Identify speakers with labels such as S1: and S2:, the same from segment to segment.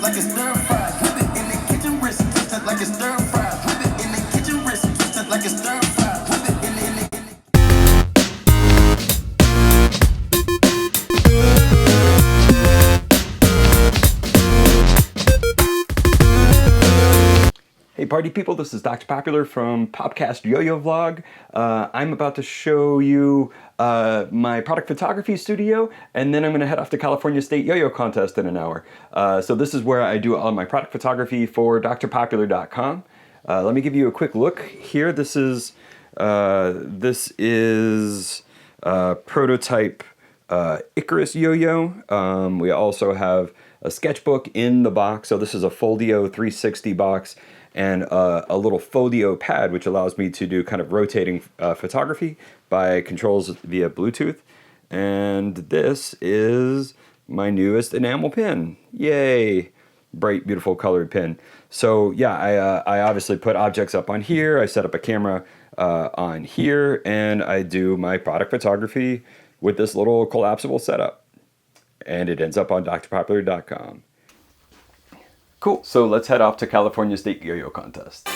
S1: like it's stir fry. Whip it in the kitchen, wrist twisted like it's stir fry. Whip it in the kitchen, wrist twisted like it's stir fry. Whip it in the
S2: Hey party people, this is Dr. Popular from PopCast Yo-Yo Vlog. I'm about to show you my product photography studio, and then I'm going to head off to California State Yo-Yo Contest in an hour. So this is where I do all my product photography for drpopular.com. Let me give you a quick look here. This is prototype Icarus Yo-Yo. We also have a sketchbook in the box. So this is a Foldio 360 box, and a little Foldio pad, which allows me to do kind of rotating photography by controls via Bluetooth. And this is my newest enamel pin. Yay! Bright, beautiful colored pin. So yeah, I obviously put objects up on here. I set up a camera on here, and I do my product photography with this little collapsible setup. And it ends up on drpopular.com. Cool, so let's head off to California State Yo-Yo Contest.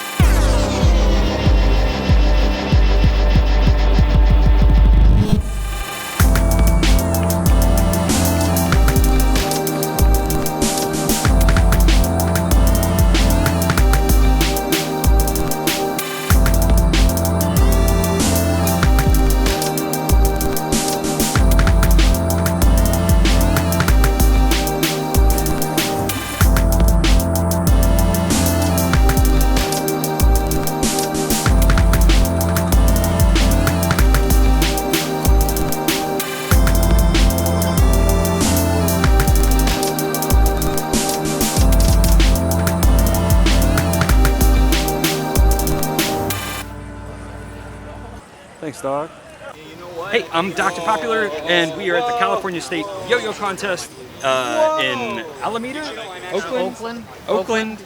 S2: Thanks, dog. Hey, I'm Dr. Popular, and we are at the California State Yo-Yo Contest in Alameda? Oakland?
S3: Oakland,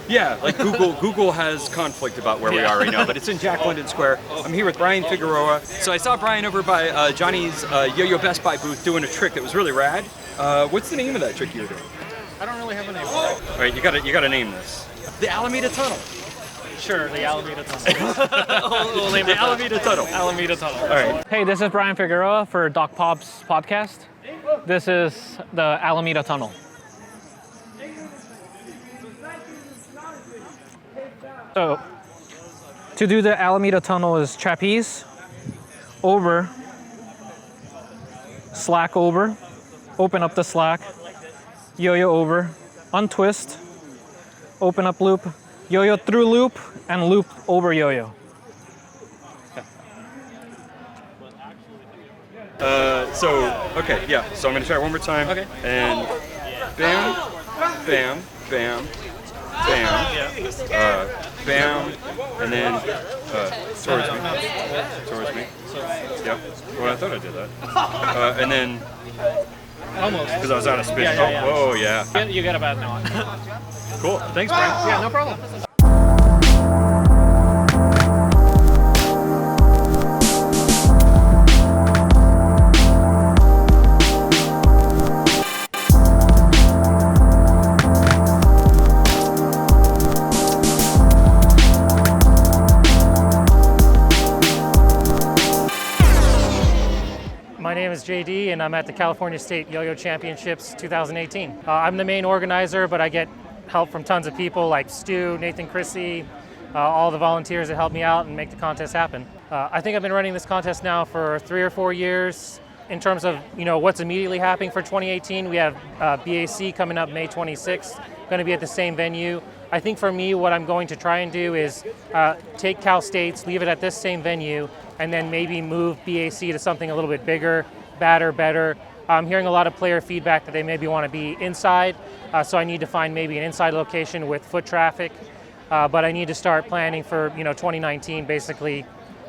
S2: Yeah, like Google has conflict about where we are right now, but it's in Jack London Square. I'm here with Brian Figueroa. So I saw Brian over by Johnny's Yo-Yo Best Buy booth doing a trick that was really rad. What's the name of that trick you were doing?
S3: I don't really have a name.
S2: All right, you gotta name this. The Alameda Tunnel.
S3: Sure, the Alameda Tunnel. We'll name
S2: The
S3: it
S2: Alameda Tunnel.
S3: Alameda Tunnel.
S2: All right.
S3: Hey, this is Brian Figueroa for Doc Pop's podcast. This is the Alameda Tunnel. So, to do the Alameda Tunnel is trapeze, over, slack over, open up the slack, yo-yo over, untwist, open up loop, yo-yo through loop, and loop over yo-yo.
S2: Okay, yeah. So I'm gonna try one more time.
S3: Okay.
S2: And bam, bam, bam, bam, bam, and then towards me. Yep. Well, I thought I did that. And then
S3: Almost.
S2: because I was out of spin.
S3: Yeah.
S2: Oh, yeah.
S3: You get about now.
S2: Cool. Thanks, Brian.
S3: Yeah, no problem. My name is JD, and I'm at the California State Yo-Yo Championships 2018. I'm the main organizer, but I get help from tons of people like Stu, Nathan Chrissy, all the volunteers that help me out and make the contest happen. I think I've been running this contest now for 3 or 4 years. In terms of what's immediately happening for 2018, we have BAC coming up May 26th, going to be at the same venue. I think for me, what I'm going to try and do is take Cal State's, leave it at this same venue, and then maybe move BAC to something a little bit bigger, badder, better. I'm hearing a lot of player feedback that they maybe want to be inside, so I need to find maybe an inside location with foot traffic, but I need to start planning for 2019 basically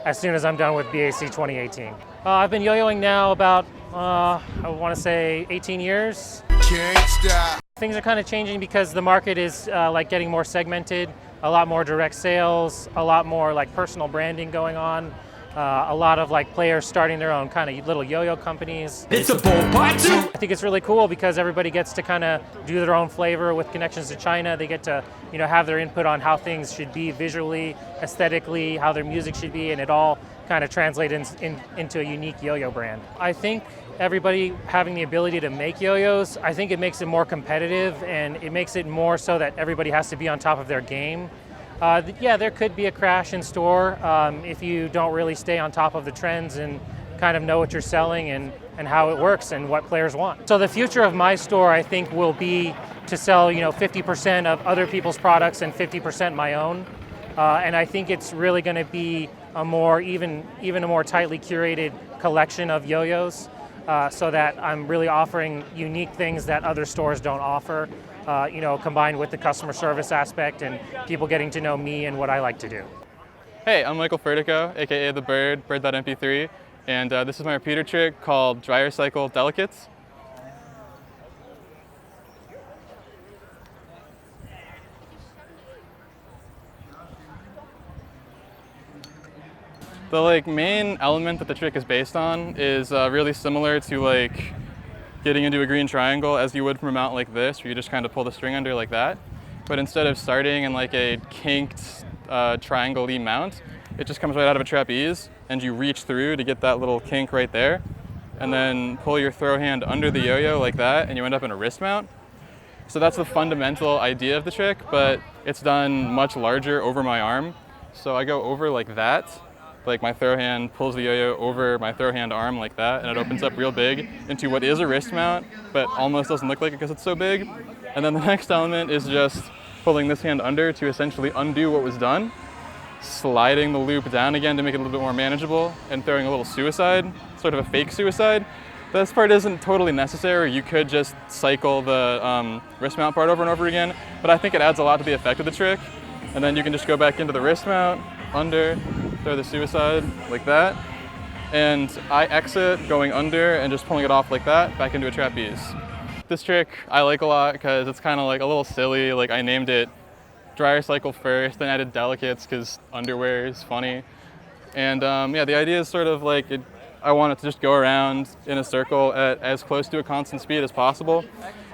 S3: as soon as I'm done with BAC 2018. I've been yo-yoing now about, I want to say 18 years.
S1: can't stop.
S3: Things are kind of changing because the market is getting more segmented, a lot more direct sales, a lot more personal branding going on. a lot of like players starting their own kind of little yo-yo companies.
S1: It's a bull part two.
S3: I think it's really cool because everybody gets to kind of do their own flavor with connections to China. They get to, have their input on how things should be visually, aesthetically, how their music should be, and it all kind of translates into a unique yo-yo brand. I think everybody having the ability to make yo-yos, I think it makes it more competitive, and it makes it more so that everybody has to be on top of their game. There could be a crash in store if you don't really stay on top of the trends and kind of know what you're selling and how it works and what players want. So the future of my store, I think, will be to sell 50% of other people's products and 50% my own. And I think it's really going to be a more even a more tightly curated collection of yo-yos, so that I'm really offering unique things that other stores don't offer. Combined with the customer service aspect and people getting to know me and what I like to do.
S4: Hey, I'm Michael Furtico, aka The Bird, Bird.mp3, and this is my repeater trick called Dryer Cycle Delicates. The main element that the trick is based on is really similar to getting into a green triangle as you would from a mount like this, where you just kind of pull the string under like that. But instead of starting in a kinked triangle-y mount, it just comes right out of a trapeze, and you reach through to get that little kink right there, and then pull your throw hand under the yo-yo like that, and you end up in a wrist mount. So that's the fundamental idea of the trick, but it's done much larger over my arm. So I go over like that. My throw hand pulls the yo-yo over my throw hand arm like that, and it opens up real big into what is a wrist mount, but almost doesn't look like it because it's so big. And then the next element is just pulling this hand under to essentially undo what was done, sliding the loop down again to make it a little bit more manageable, and throwing a little suicide, sort of a fake suicide. This part isn't totally necessary. You could just cycle the wrist mount part over and over again, but I think it adds a lot to the effect of the trick. And then you can just go back into the wrist mount, under, throw the suicide like that, and I exit going under and just pulling it off like that back into a trapeze. This trick I like a lot because it's kind of a little silly. I named it Dryer Cycle first, then added Delicates because underwear is funny. And the idea is sort of I want it to just go around in a circle at as close to a constant speed as possible.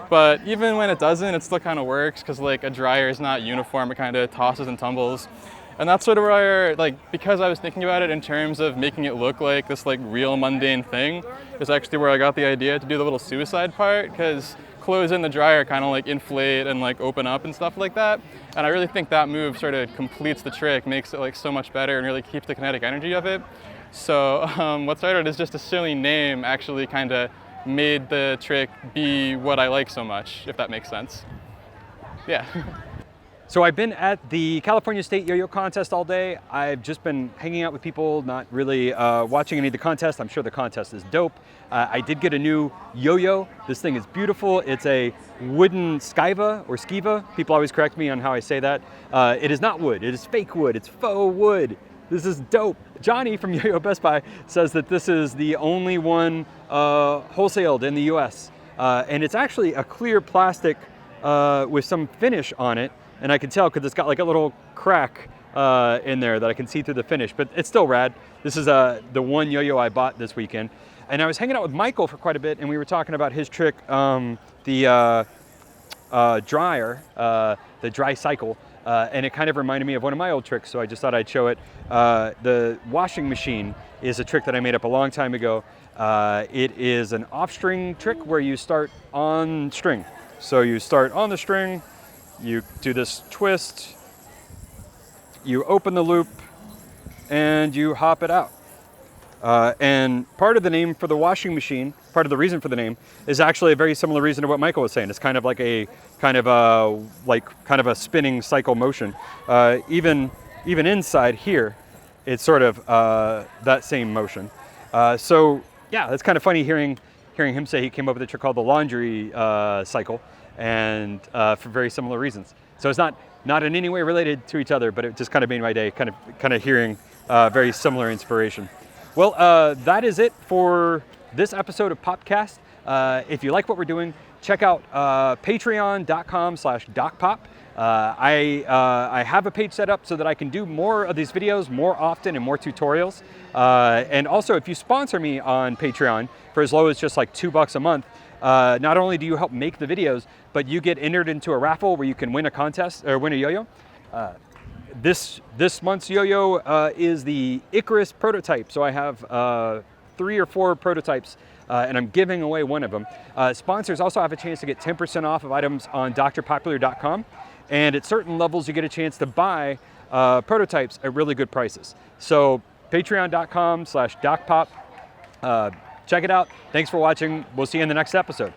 S4: But even when it doesn't, it still kind of works because a dryer is not uniform. It kind of tosses and tumbles. And that's sort of where, because I was thinking about it in terms of making it look like this real mundane thing, is actually where I got the idea to do the little suicide part, because clothes in the dryer kind of inflate and open up and stuff like that. And I really think that move sort of completes the trick, makes it so much better, and really keeps the kinetic energy of it. So what started as just a silly name actually kind of made the trick be what I like so much, if that makes sense. Yeah.
S2: So I've been at the California State Yo-Yo Contest all day. I've just been hanging out with people, not really watching any of the contest. I'm sure the contest is dope. I did get a new yo-yo. This thing is beautiful. It's a wooden skiva or skiva. People always correct me on how I say that. It is not wood. It is fake wood. It's faux wood. This is dope. Johnny from Yo-Yo Best Buy says that this is the only one wholesaled in the US. And it's actually a clear plastic with some finish on it. And I can tell because it's got a little crack in there that I can see through the finish, but it's still rad. This is the one yo-yo I bought this weekend. And I was hanging out with Michael for quite a bit, and we were talking about his trick, the dryer, the dry cycle, and it kind of reminded me of one of my old tricks, so I just thought I'd show it. The washing machine is a trick that I made up a long time ago. It is an off-string trick where you start on string. So you start on the string, you do this twist, you open the loop, and you hop it out. And part of the name for the washing machine, part of the reason for the name, is actually a very similar reason to what Michael was saying. It's kind of like a kind of a spinning cycle motion. Even inside here, it's sort of that same motion. So yeah, it's kind of funny hearing him say he came up with a trick called the laundry cycle, and for very similar reasons. So it's not in any way related to each other, but it just kind of made my day, kind of hearing very similar inspiration. Well, that is it for this episode of PopCast. If you like what we're doing, check out patreon.com/DocPop. I have a page set up so that I can do more of these videos more often and more tutorials. And also, if you sponsor me on Patreon for as low as just like $2 a month, not only do you help make the videos, but you get entered into a raffle where you can win a contest or win a yo-yo. This month's yo-yo is the Icarus prototype. So I have 3 or 4 prototypes, and I'm giving away one of them. Sponsors also have a chance to get 10% off of items on drpopular.com. And at certain levels, you get a chance to buy prototypes at really good prices. So patreon.com/docpop. Check it out. Thanks for watching. We'll see you in the next episode.